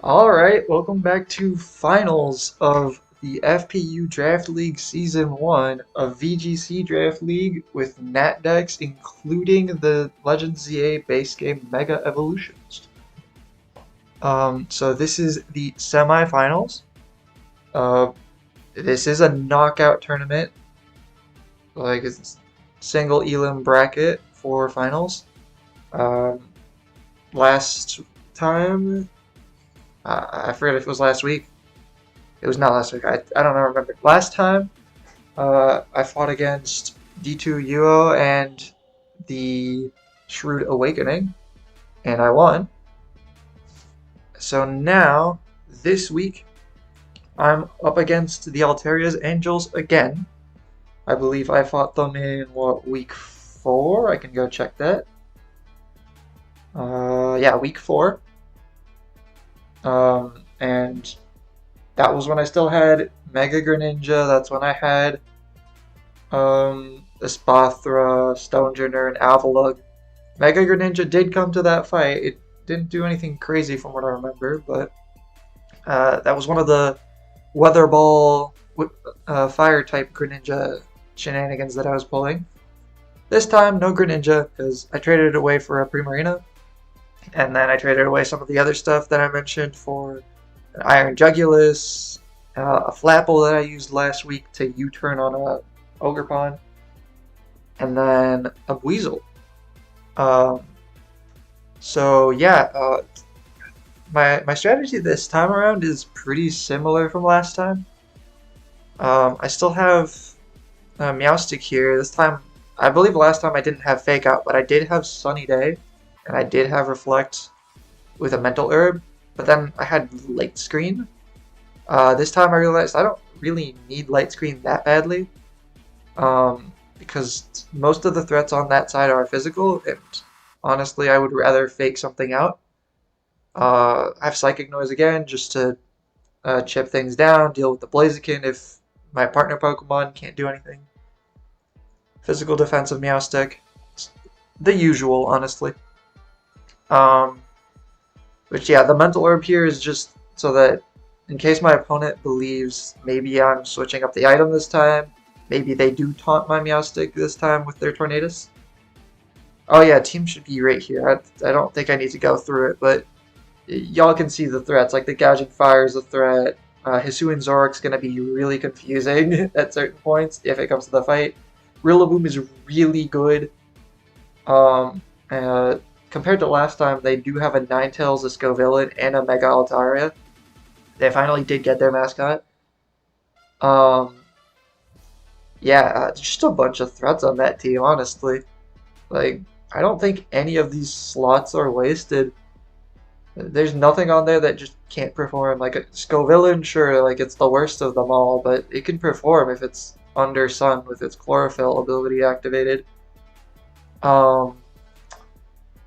Alright, welcome back to finals of the FPU Draft League Season 1 of VGC Draft League with Nat Dex, including the Legends Z-A base game Mega Evolutions. So this is the semifinals. This is a knockout tournament, like it's single elim bracket for finals. Last time, I forget if it was last week. It was not last week. I don't know. Remember last time? I fought against D2 Yuo and the Shrewd Awakening, and I won. So now this week, I'm up against the Altaria's Angels again. I believe I fought them in week 4? I can go check that. Yeah, week 4. And that was when I still had Mega Greninja. That's when I had Espathra, Stonejourner, and Avalugg. Mega Greninja did come to that fight. It didn't do anything crazy from what I remember, but that was one of the Weather Ball Fire type Greninja shenanigans that I was pulling. This time, no Greninja, because I traded it away for a Primarina. And then I traded away some of the other stuff that I mentioned for an Iron Jugulus, a Flapple that I used last week to U-turn on a Ogerpon, and then a Weasel. So yeah, my strategy this time around is pretty similar from last time. I still have Meowstic here. This time, I believe last time I didn't have Fake Out, but I did have Sunny Day. And I did have Reflect with a Mental Herb, but then I had Light Screen. This time I realized I don't really need Light Screen that badly, because most of the threats on that side are physical, and honestly I would rather fake something out. I have Psychic Noise again, just to chip things down, deal with the Blaziken if my partner Pokemon can't do anything. Physical defense of Meowstic. The usual, honestly. Which yeah, the Mental Herb here is just so that in case my opponent believes maybe I'm switching up the item this time, maybe they do taunt my Meowstic this time with their Tornadus. Oh yeah, team should be right here. I don't think I need to go through it, but y'all can see the threats, like the Gouging Fire is a threat. Hisuian Zorik's going to be really confusing at certain points if it comes to the fight. Rillaboom is really good. Compared to last time, they do have a Ninetales, a Scovillain, and a Mega Altaria. They finally did get their mascot. Yeah, just a bunch of threats on that team, honestly. Like, I don't think any of these slots are wasted. There's nothing on there that just can't perform. Like, a Scovillain, sure, like, it's the worst of them all, but it can perform if it's under Sun with its Chlorophyll ability activated.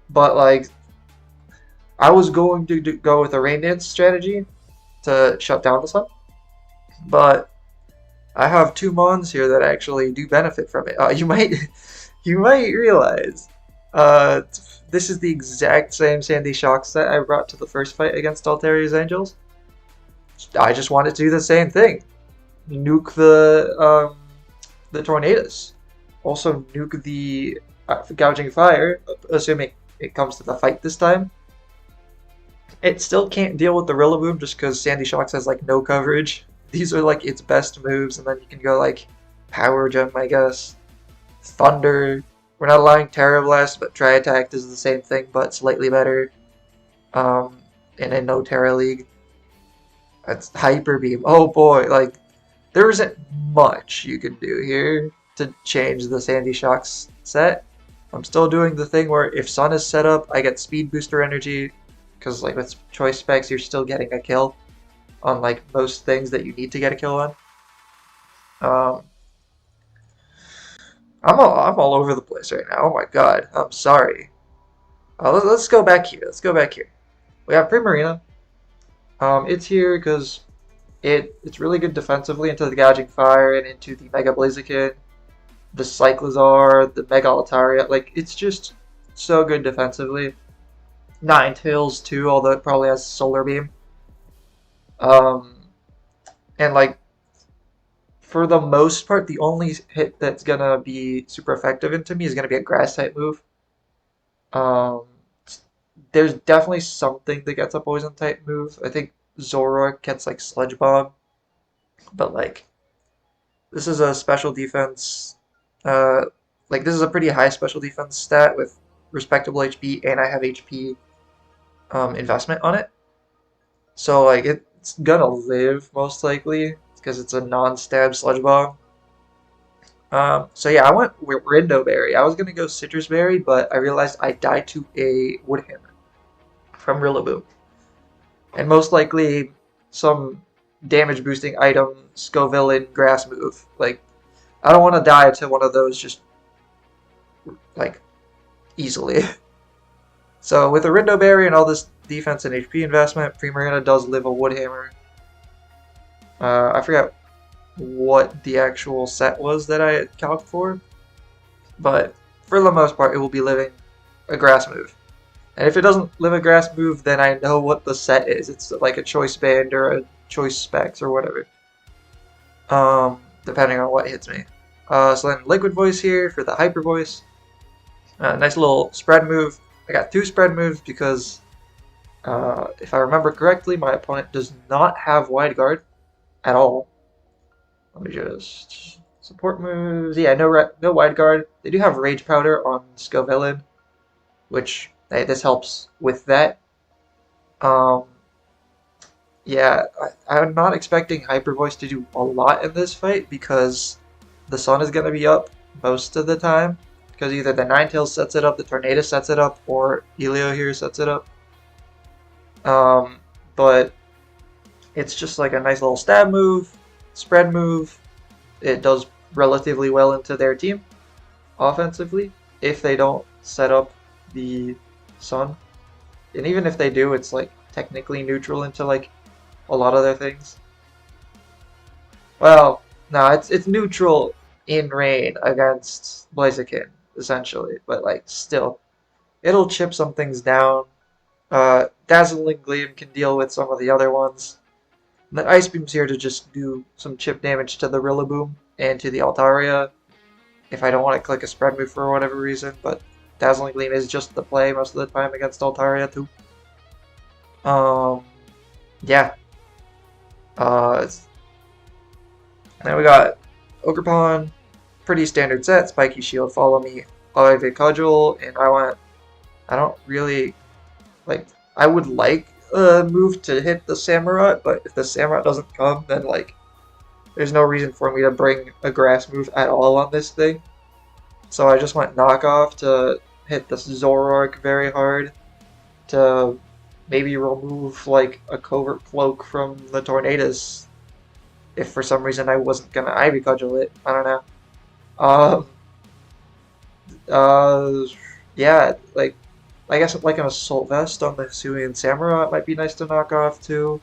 But like, I was going to go with a Rain Dance strategy to shut down the Sun, but I have 2 Mons here that actually do benefit from it. You might realize, this is the exact same Sandy Shock set I brought to the first fight against Altaria's Angels. I just wanted to do the same thing, nuke the Tornadus, also nuke the Gouging Fire, assuming it comes to the fight this time. It still can't deal with the Rillaboom just because Sandy Shocks has like no coverage. These are like its best moves, and then you can go like Power Gem, I guess. Thunder. We're not allowing Terra Blast, but Tri Attack does the same thing, but slightly better. In a no Terra League. That's Hyper Beam. Oh boy, like there isn't much you can do here to change the Sandy Shocks set. I'm still doing the thing where if Sun is set up, I get Speed Booster Energy, because like with Choice Specs, you're still getting a kill on like most things that you need to get a kill on. I'm all over the place right now. Oh my god, I'm sorry. Let's go back here. We have Primarina. It's here because it's really good defensively into the Gouging Fire and into the Mega Blaziken. The Cyclizar, the Mega Altaria, like, it's just so good defensively. Ninetales too, although it probably has Solar Beam. Um, and like for the most part, the only hit that's gonna be super effective into me is gonna be a grass type move. Um, there's definitely something that gets a poison type move. I think Zoroark gets like Sludge Bomb, but like this is a special defense. Uh, like this is a pretty high special defense stat with respectable HP, and I have HP investment on it. So like it's gonna live most likely because it's a non-stab Sludge Bomb. So yeah, I went with Rindo Berry. I was gonna go Citrus Berry, but I realized I died to a Wood Hammer from Rillaboom, and most likely some damage boosting item, Scoville Grass move. Like I don't want to die to one of those just like easily. So with a Rindo Berry and all this defense and HP investment, Primarina does live a Wood Hammer. I forgot what the actual set was that I calced for, but for the most part, it will be living a grass move. And if it doesn't live a grass move, then I know what the set is. It's like a choice band or a choice specs or whatever, depending on what hits me. So then Liquid Voice here for the Hyper Voice. Nice little spread move. I got 2 spread moves because if I remember correctly, my opponent does not have Wide Guard at all. Let me just support moves. Yeah, no Wide Guard. They do have Rage Powder on Scoville, which hey, this helps with that. Um, yeah, I'm not expecting Hyper Voice to do a lot in this fight because the sun is going to be up most of the time. Because either the Ninetales sets it up, the Tornado sets it up, or Elio here sets it up. But it's just like a nice little stab move, spread move. It does relatively well into their team offensively if they don't set up the sun. And even if they do, it's like technically neutral into like a lot of their things. Well, no, it's neutral in rain against Blaziken, essentially, but like still, it'll chip some things down. Dazzling Gleam can deal with some of the other ones. And the Ice Beam's here to just do some chip damage to the Rillaboom and to the Altaria if I don't want to click a spread move for whatever reason, but Dazzling Gleam is just the play most of the time against Altaria too. Yeah. Now we got Ogerpon, pretty standard set, Spiky Shield, Follow Me, Ivy Cudgel, and I don't really, like, I would like a move to hit the Samurott, but if the Samurott doesn't come, then, like, there's no reason for me to bring a grass move at all on this thing. So I just went knockoff to hit the Zoroark very hard to maybe remove, like, a Covert Cloak from the Tornadus if for some reason I wasn't gonna Ivy Cudgel it. I don't know. Um, uh, yeah, like, I guess like an Assault Vest on the Hisuian Samurott might be nice to knock off too.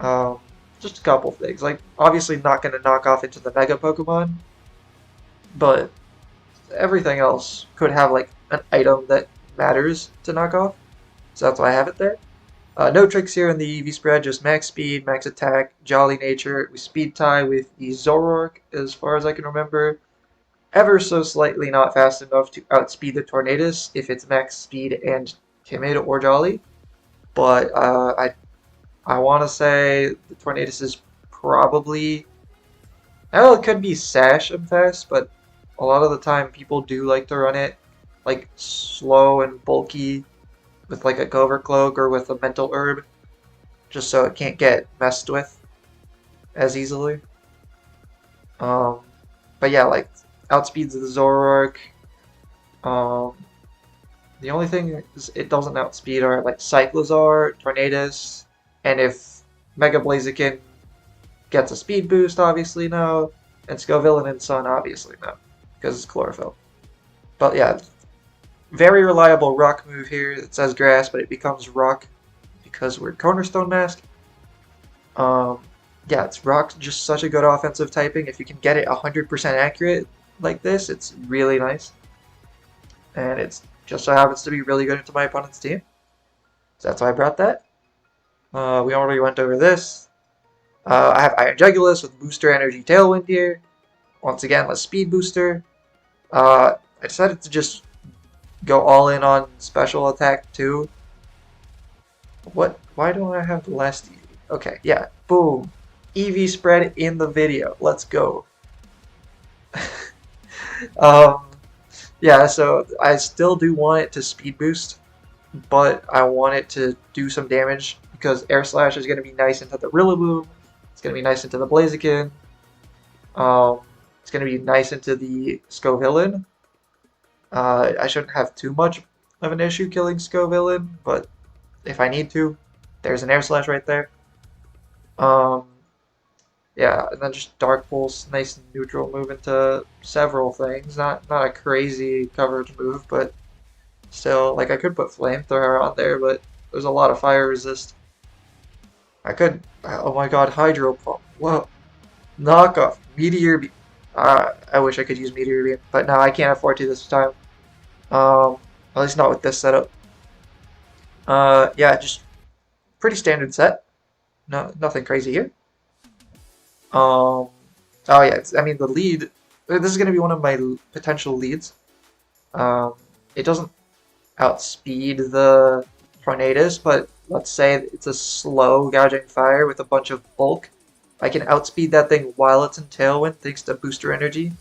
Um, just a couple things. Like, obviously not gonna knock off into the Mega Pokemon, but everything else could have like an item that matters to knock off. So that's why I have it there. No tricks here in the EV spread, just max speed, max attack, jolly nature. We speed tie with the Zoroark as far as I can remember. Ever so slightly not fast enough to outspeed the Tornadus if it's max speed and timid or jolly. But I want to say the Tornadus is probably... Well, it could be Sash and fast, but a lot of the time people do like to run it like slow and bulky with like a Covert Cloak or with a Mental Herb, just so it can't get messed with as easily. But yeah, like outspeeds the Zoroark. The only thing is it doesn't outspeed are like Cyclozar, Tornadus, and if Mega Blaziken gets a speed boost, obviously no, and Scoville and Sun, obviously no, because it's Chlorophyll. But yeah, very reliable rock move here. It says grass, but it becomes rock because we're Cornerstone Mask. Yeah, it's rock, just such a good offensive typing. If you can get it 100% accurate like this, it's really nice. And it's just so happens to be really good into my opponent's team. So that's why I brought that. We already went over this. I have Iron Jugulus with Booster Energy Tailwind here. Once again, let's Speed Booster. I decided to just go all in on Special Attack too. What? Why don't I have the last EV? Okay, yeah. Boom. EV spread in the video. Let's go. um, yeah, so I still do want it to speed boost, but I want it to do some damage because Air Slash is going to be nice into the Rillaboom. It's going to be nice into the Blaziken. It's going to be nice into the Scovillain. I shouldn't have too much of an issue killing Scovillain, but if I need to, there's an Air Slash right there. Yeah, and then just Dark Pulse, nice and neutral move into several things. Not a crazy coverage move, but still, like I could put Flamethrower on there, but there's a lot of fire resist. I could, oh my god, Hydro Pump. Whoa, knockoff, Meteor Beam. I wish I could use Meteor Beam, but no, I can't afford to this time. At least not with this setup. Yeah, just pretty standard set. No, nothing crazy here. Oh yeah, I mean the lead. This is going to be one of my potential leads. It doesn't outspeed the Tornadus, but let's say it's a slow gouging fire with a bunch of bulk. I can outspeed that thing while it's in Tailwind thanks to booster energy.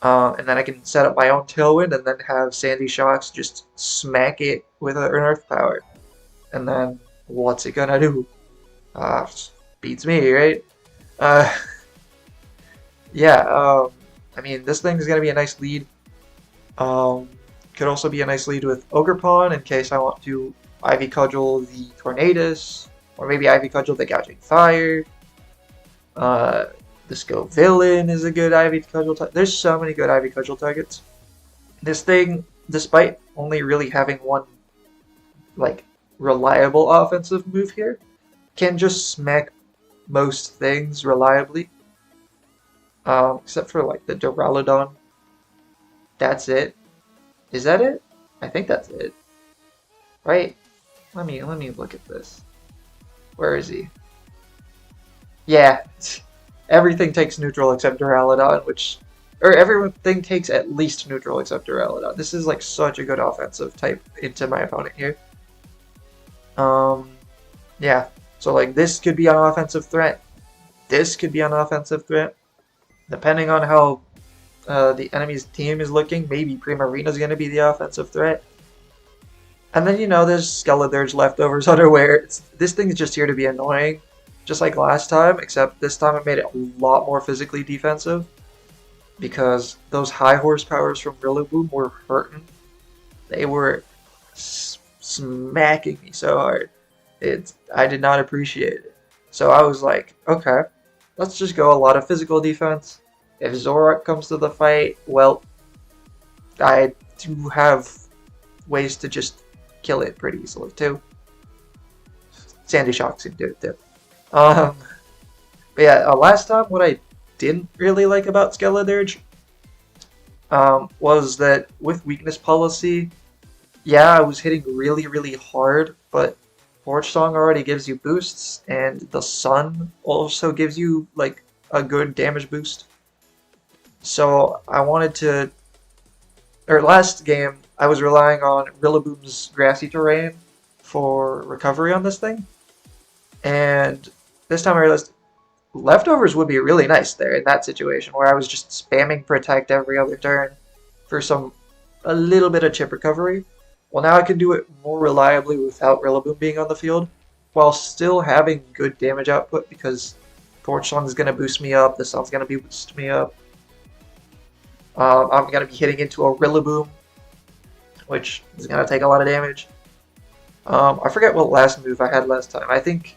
And then I can set up my own Tailwind and then have Sandy Shocks just smack it with an Earth Power. And then what's it gonna do? Beats me, right? Yeah, I mean, this thing is going to be a nice lead. Could also be a nice lead with Ogerpon in case I want to Ivy Cudgel the Tornadus, or maybe Ivy Cudgel the Gouging Fire. The Scovillain is a good Ivy Cudgel target. There's so many good Ivy Cudgel targets. This thing, despite only really having one, like, reliable offensive move here, can just smack most things reliably. Except for like the Duraludon. That's it. Is that it? I think that's it. Right? Let me look at this. Where is he? Yeah. Everything takes neutral except Duraludon, or everything takes at least neutral except Duraludon. This is like such a good offensive type into my opponent here. Yeah. So like this could be an offensive threat. This could be an offensive threat. Depending on how the enemy's team is looking, maybe Primarina is going to be the offensive threat. And then, you know, there's Skeledirge leftovers unaware. This thing is just here to be annoying, just like last time, except this time I made it a lot more physically defensive because those high horsepowers from Rillaboom were hurting. They were smacking me so hard. I did not appreciate it. So I was like, okay, let's just go a lot of physical defense. If Zoroark comes to the fight, well, I do have ways to just kill it pretty easily too. Sandy Shocks can do it too. But yeah, last time what I didn't really like about Skeledirge was that with weakness policy, yeah, I was hitting really, really hard, but Torch Song already gives you boosts, and the Sun also gives you like a good damage boost. So I wanted to, or last game, I was relying on Rillaboom's grassy terrain for recovery on this thing. And this time I realized leftovers would be really nice there in that situation where I was just spamming Protect every other turn for a little bit of chip recovery. Well, now I can do it more reliably without Rillaboom being on the field while still having good damage output because Torch Song is going to boost me up, the Sun's going to boost me up. I'm going to be hitting into a Rillaboom, which is going to take a lot of damage. I forget what last move I had last time. I think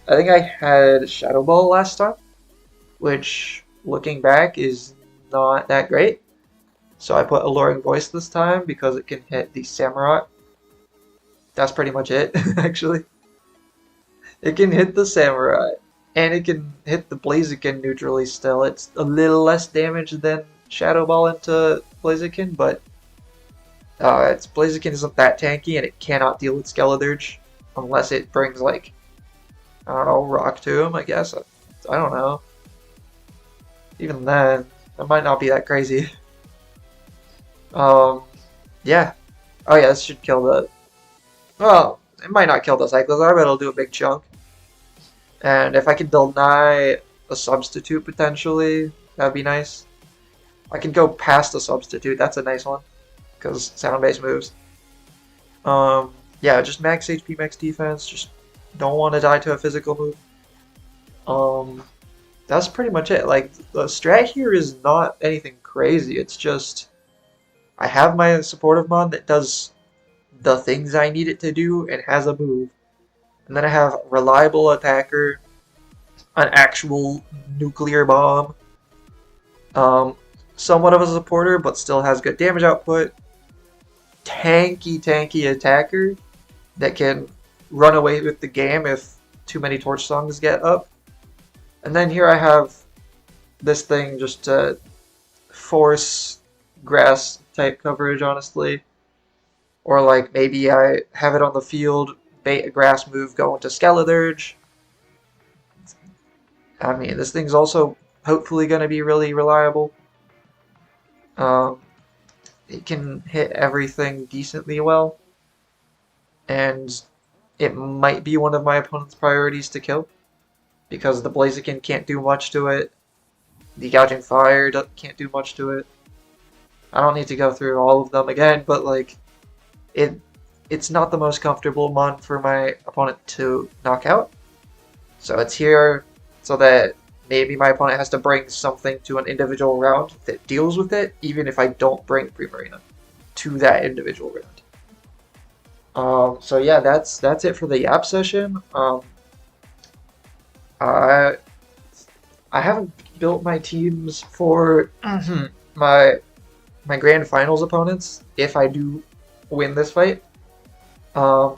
I had Shadow Ball last time, which, looking back, is not that great. So I put Alluring Voice this time because it can hit the Samurott. That's pretty much it, actually. It can hit the Samurott, and it can hit the Blaziken neutrally still. It's a little less damage than Shadow Ball into Blaziken, but Blaziken isn't that tanky, and it cannot deal with Skeledirge. unless it brings like, I don't know, Rock Tomb, I guess. I don't know. Even then, it might not be that crazy. Um, yeah. Oh yeah, this should kill the. Well, it might not kill the Cyclizar, but it'll do a big chunk. And if I could deny a substitute potentially, that'd be nice. I can go past a substitute. That's a nice one because sound-based moves. Yeah, just max HP, max defense. Just don't want to die to a physical move. That's pretty much it. Like the strat here is not anything crazy. It's just I have my supportive mod that does the things I need it to do and has a move, and then I have reliable attacker, an actual nuclear bomb, um, somewhat of a supporter but still has good damage output, tanky attacker that can run away with the game if too many torch songs get up. And then here I have this thing just to force grass type coverage, honestly. Or like maybe I have it on the field, bait a grass move, go into Skeledirge. I mean, this thing's also hopefully going to be really reliable. Um, it can hit everything decently well. And it might be one of my opponent's priorities to kill. Because the Blaziken can't do much to it. The Gouging Fire can't do much to it. I don't need to go through all of them again, but like, it's not the most comfortable mon for my opponent to knock out. So it's here so that maybe my opponent has to bring something to an individual round that deals with it, even if I don't bring Primarina to that individual round. So yeah, that's it for the Yap session. I haven't built my teams for my grand finals opponents if I do win this fight. But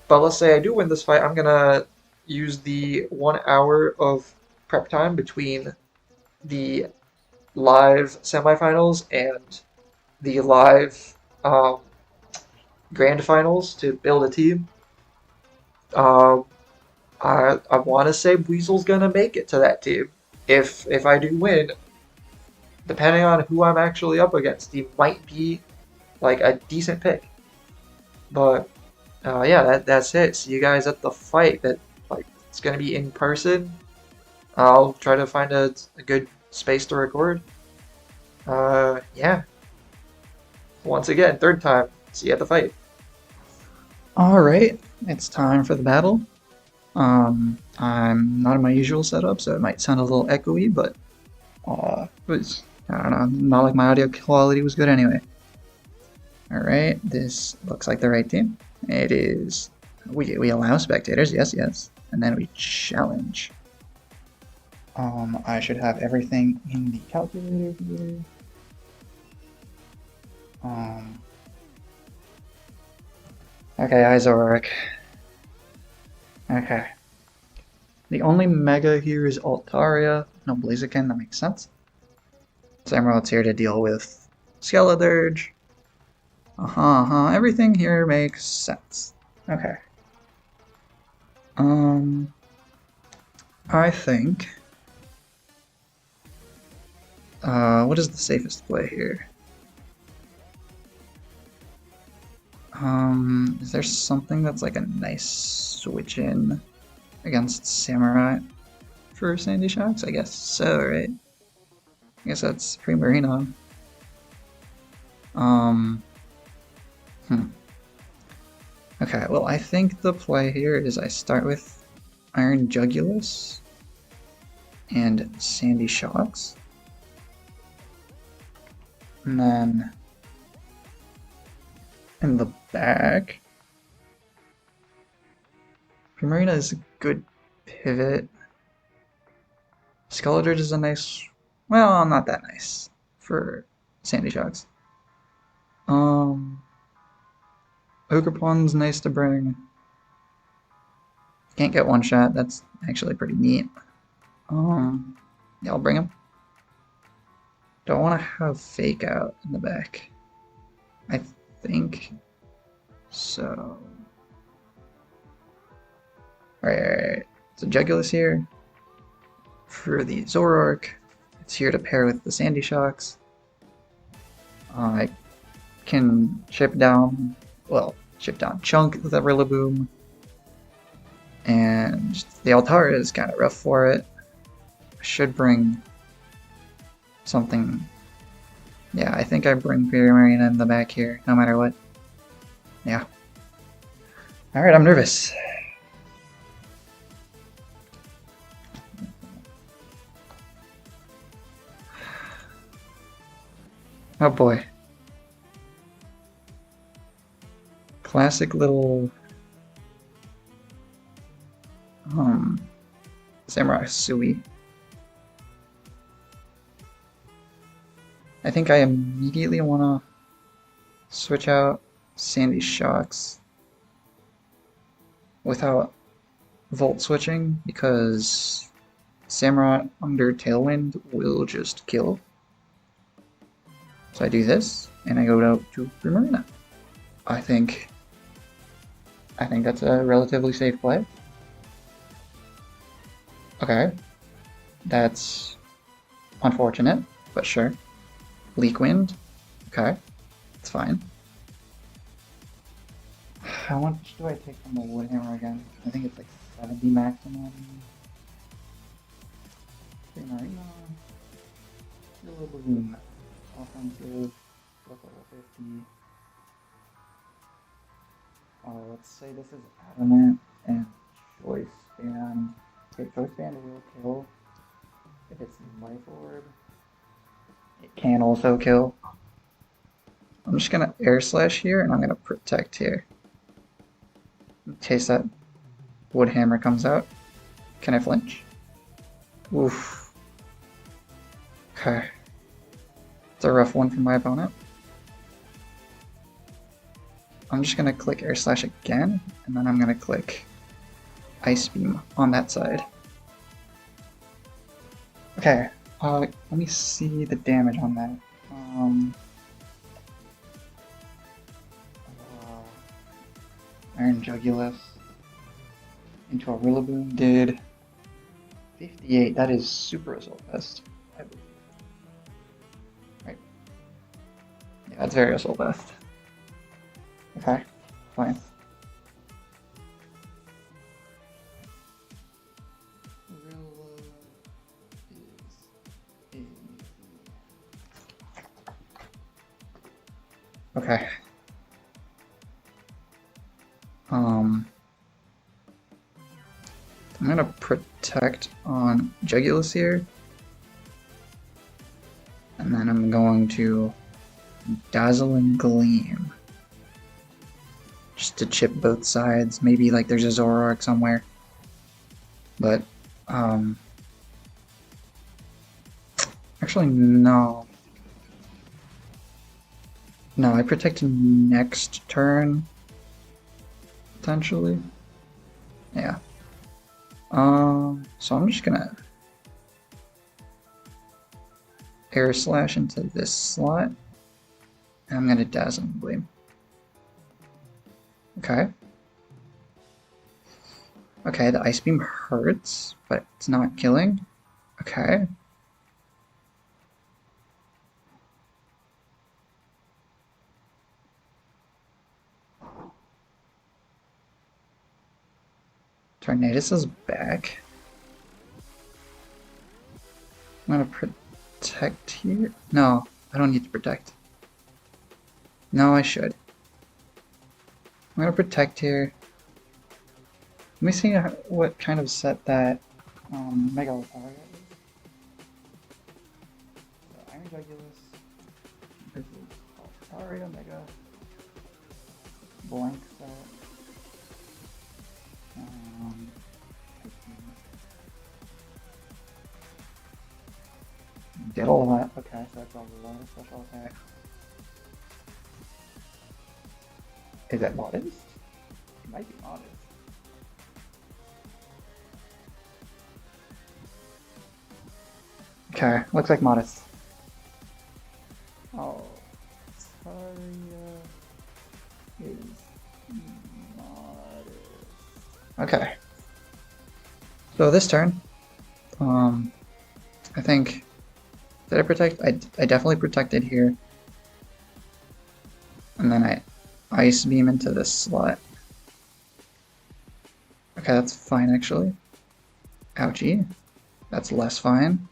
let's say I do win this fight, I'm gonna use the 1 hour of prep time between the live semifinals and the live grand finals to build a team. I want to say Weasel's gonna make it to that team. If I do win, depending on who I'm actually up against, he might be like a decent pick. But yeah, that's it. See you guys at the fight. That like it's gonna be in person. I'll try to find a good space to record. Yeah. Once again, third time. See you at the fight. Alright, it's time for the battle. I'm not in my usual setup, so it might sound a little echoey, but I don't know, not like my audio quality was good anyway. Alright, this looks like the right team. It is, we allow spectators, yes, and then we challenge. I should have everything in the calculator here. Okay, Izorek. Okay. The only Mega here is Altaria. No Blaziken, that makes sense. Samurot's here to deal with Skeledirge. Everything here makes sense. Okay. I think... what is the safest play here? Is there something that's like a nice switch in against Samurai for Sandy Shocks? I guess so, right? I guess that's Primarina. Okay, well, I think the play here is I start with Iron Jugulus and Sandy Shocks. And then in the back, Primarina is a good pivot. Skeledirge is a nice, well, not that nice for Sandy Shocks. Ogerpon's nice to bring. Can't get one shot, that's actually pretty neat. Yeah, I'll bring him. Don't want to have Fake Out in the back. I think so. Right. So Jugulus here. For the Zoroark, it's here to pair with the Sandy Shocks. I can chip down Chunk with a Rillaboom. And the Altaria is kind of rough for it. I should bring something. Yeah, I think I bring Marina in the back here, no matter what. Yeah. Alright, I'm nervous. Oh boy. Classic little Samurai Sui. I think I immediately want to switch out Sandy Shocks without Volt switching because Samurai under Tailwind will just kill. So I do this, and I go out to Primarina. I think that's a relatively safe play. Okay. That's unfortunate, but sure. Leak Wind. Okay. It's fine. How much do I take from the Wood Hammer again? I think it's like 70 maximum. Primarina. Rillaboom. Offensive. Level 50. Let's say this is Adamant and Choice Band. Okay, Choice Band will kill. If it's Life Orb, it can also kill. I'm just gonna Air Slash here and I'm gonna Protect here. In case that Wood Hammer comes out. Can I flinch? Oof. Okay. It's a rough one for my opponent. I'm just gonna click Air Slash again, and then I'm gonna click Ice Beam on that side. Okay, let me see the damage on that. Iron Jugulus into a Rillaboom did 58. That is Super Assault Vest, I believe. Right. Yeah, it's very Assault Vest. Okay, fine. Okay. I'm gonna Protect on Jugulus here. And then I'm going to Dazzling Gleam. Just to chip both sides. Maybe like there's a Zoroark somewhere. But, actually, no. No, I protect next turn. Potentially. Yeah. So I'm just gonna Air Slash into this slot. And I'm gonna Dazzling Gleam. Okay. Okay, the Ice Beam hurts, but it's not killing. Okay. Tornadus is back. I'm gonna Protect here. No, I don't need to Protect. No, I should. I'm gonna Protect here. Let me see what kind of set that Mega Altaria is. So Iron Jugulus. This is Altaria Mega. Blank set. Did all that. Okay, so that's a lot of special attack. Is that modest? It might be modest. Okay, looks like modest. Oh, Altaria is modest. Okay. So this turn, I think, did I protect? I definitely protected here. And then I Ice Beam into this slot. Okay, that's fine actually. Ouchie. That's less fine.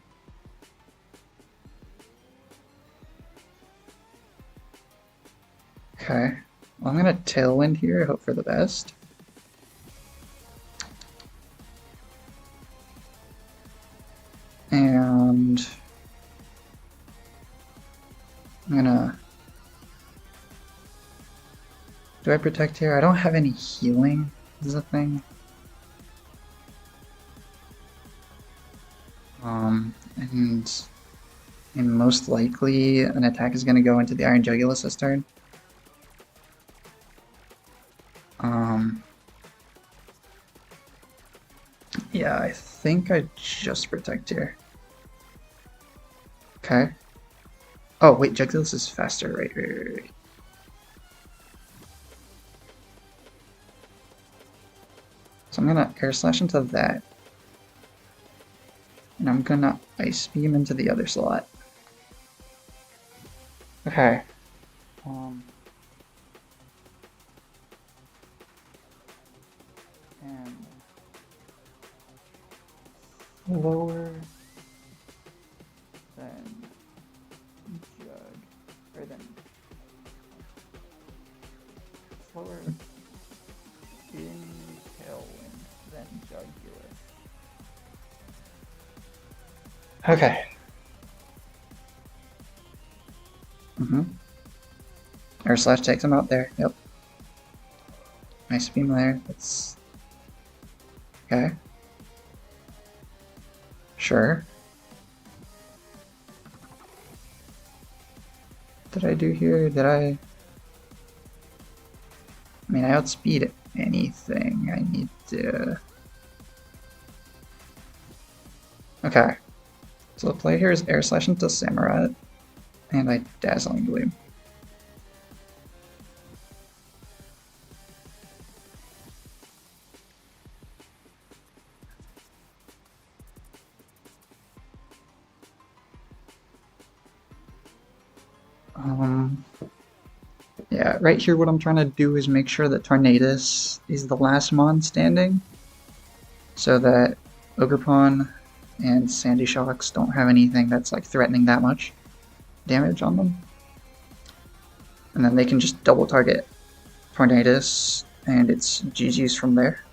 Okay. Well, I'm gonna Tailwind here, hope for the best. And I'm gonna... Do I protect here? I don't have any healing, is the thing. And most likely an attack is gonna go into the Iron Jugulus this turn. Yeah, I think I just protect here. Okay. Oh, wait, Jugulus is faster, right. So I'm gonna Air Slash into that. And I'm gonna Ice Beam into the other slot. Okay. And lower than Jug, or then slower in Tailwind than Jugulus. Okay. Air Slash takes him out there, yep. Nice beam there, that's... Okay. Sure. What did I do here? Did I mean, I outspeed anything. I need to... Okay. So the play here is Air Slash into Samurott, and I Dazzling Gleam. Yeah, right here what I'm trying to do is make sure that Tornadus is the last Mon standing, so that Ogerpon and Sandy Shocks don't have anything that's like threatening that much damage on them. And then they can just double target Tornadus, and it's GG's from there.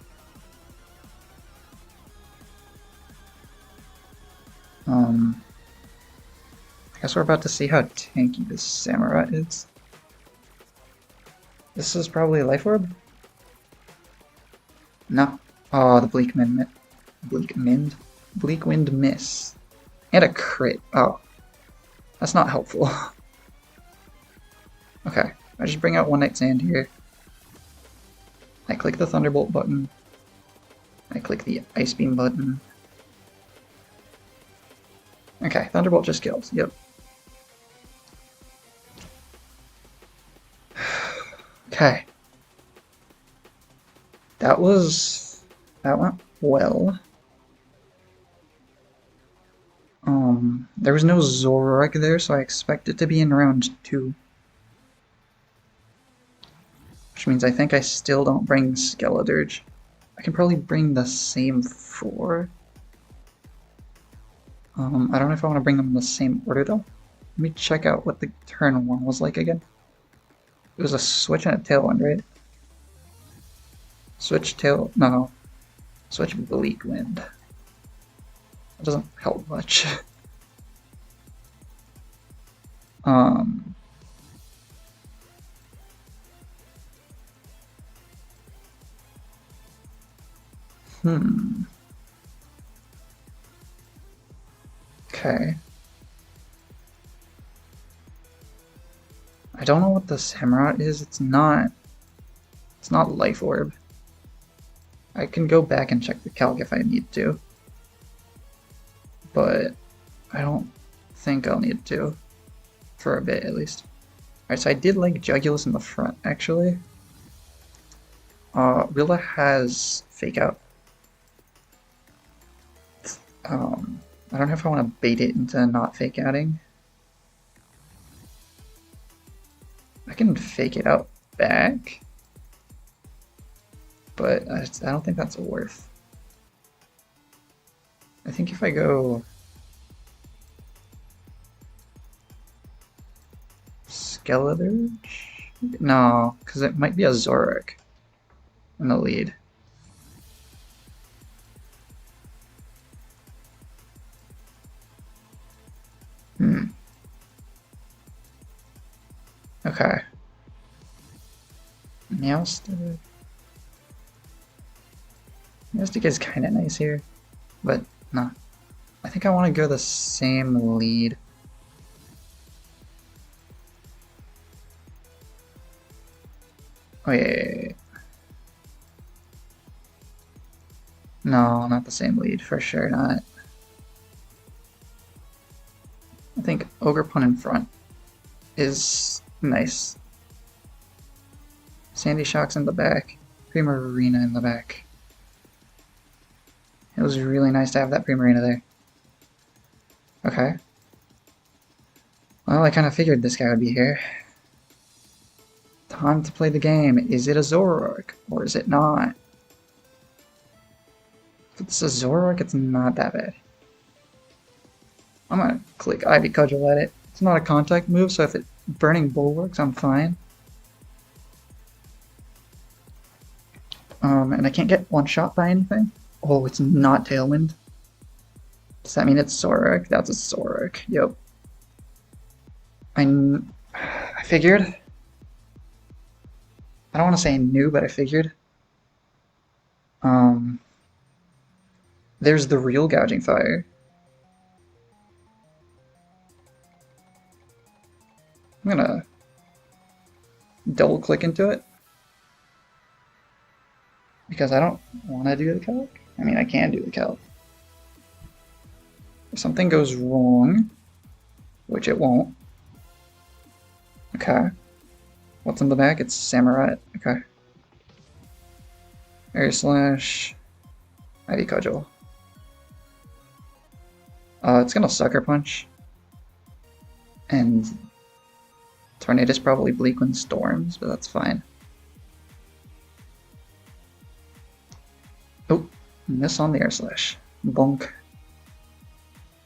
I guess we're about to see how tanky this Samurott is. This is probably a Life Orb? No. Oh, the Bleak Wind Miss. And a crit. Oh. That's not helpful. Okay. I just bring out One Night Sand here. I click the Thunderbolt button. I click the Ice Beam button. Okay, Thunderbolt just kills. Yep. Okay. That went well. There was no Zoroark there, so I expect it to be in round 2. Which means I think I still don't bring Skeledirge. I can probably bring the same 4. I don't know if I want to bring them in the same order though. Let me check out what the turn 1 was like again. It was a switch and a Tailwind, right? Switch Bleak Wind. That doesn't help much. Okay. I don't know what the Samurott is. It's not Life Orb. I can go back and check the calc if I need to. But I don't think I'll need to. For a bit, at least. Alright, so I did like Jugulus in the front, actually. Rilla has Fake Out. I don't know if I want to bait it into not fake outing. I can fake it out back, but I don't think that's worth. I think if I go Skeletor, no, because it might be a Zoroark in the lead. Okay. Meowstic. Meowstic is kind of nice here, but no. I think I want to go the same lead. Oh yeah. No, not the same lead, for sure not. I think Ogerpon in front is nice. Sandy Shock's in the back. Primarina in the back. It was really nice to have that Primarina there. Okay. Well, I kind of figured this guy would be here. Time to play the game. Is it a Zoroark, or is it not? If it's a Zoroark, it's not that bad. I'm gonna click Ivy Cudgel at it. It's not a contact move, so if it Burning Bull works, I'm fine. And I can't get one shot by anything. Oh, it's not Tailwind. Does that mean it's Zoroark? That's a Zoroark. Yep. I figured. I don't want to say I knew, but I figured. There's the real Gouging Fire. I'm gonna double click into it because I don't want to do the calc. I mean, I can do the calc. If something goes wrong, which it won't. Okay. What's in the back? It's Samurai. Okay. Air Slash. Ivy Cudgel. It's gonna Sucker Punch. And Tornado's probably Bleak when Storms, but that's fine. Oh, miss on the Air Slash. Bonk.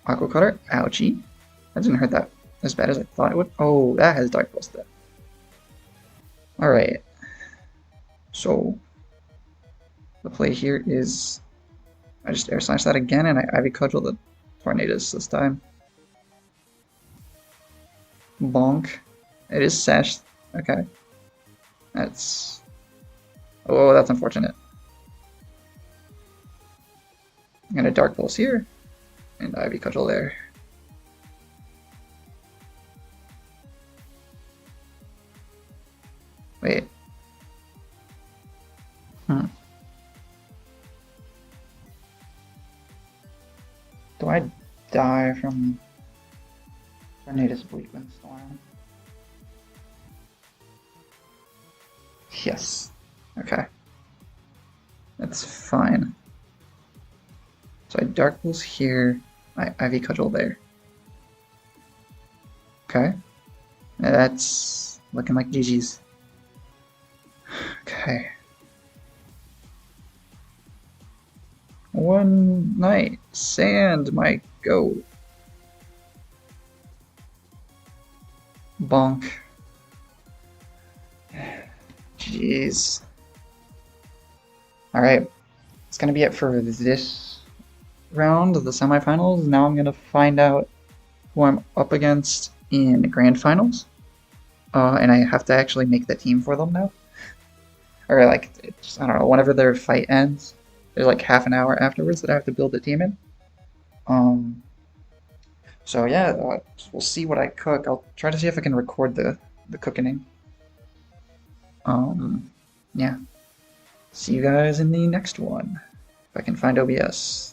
Aqua Cutter. Ouchie. That didn't hurt that as bad as I thought it would. Oh, that has Dark Pulse though. Alright. So, the play here is I just Air Slash that again and I Ivy Cudgel the Tornadoes this time. Bonk. It is Sash. Okay. That's... Oh, that's unfortunate. I'm gonna Dark Pulse here, and Ivy Cudgel there. Wait. Do I die from Tornado's Bleak Wind Storm? Yes. Okay. That's fine. So I Dark Pulse here, I Ivy Cudgel there. Okay. That's looking like GG's. Okay. One night, Sand might go. Bonk. Jeez. Alright. It's gonna be it for this round of the semifinals. Now I'm gonna find out who I'm up against in the grand finals. And I have to actually make the team for them now. Or like, it's, I don't know, whenever their fight ends, there's like half an hour afterwards that I have to build the team in. So yeah, we'll see what I cook. I'll try to see if I can record the cooking. Yeah. See you guys in the next one. If I can find OBS.